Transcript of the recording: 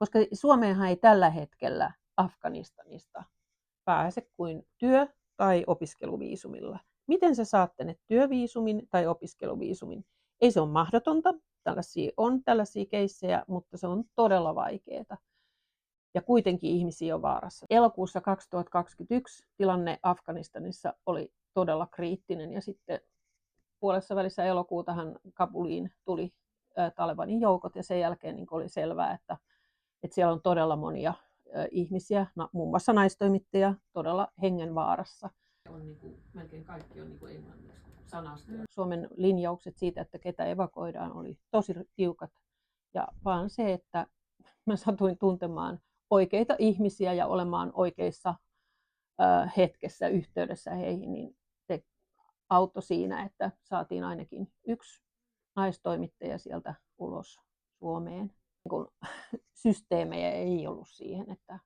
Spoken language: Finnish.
koska Suomeenhan ei tällä hetkellä Afganistanista pääse kuin työ- tai opiskeluviisumilla. Miten sä saat tänne työviisumin tai opiskeluviisumin? Ei se ole mahdotonta, tällaisia keissejä, mutta se on todella vaikeaa. Ja kuitenkin ihmisiä on vaarassa. Elokuussa 2021 tilanne Afganistanissa oli todella kriittinen ja sitten puolessa välissä elokuutahan Kabuliin tuli Talebanin joukot ja sen jälkeen niin oli selvää, että siellä on todella monia ihmisiä, muun muassa naistoimittajia, todella hengenvaarassa. Melkein kaikki on englanniksi sanastoja. Suomen linjaukset siitä, että ketä evakuoidaan, oli tosi tiukat. Ja vaan se, että mä satuin tuntemaan oikeita ihmisiä ja olemaan oikeissa hetkessä yhteydessä heihin, niin se auttoi siinä, että saatiin ainakin yksi naistoimittaja sieltä ulos Suomeen. Systeemejä ei ollut siihen, että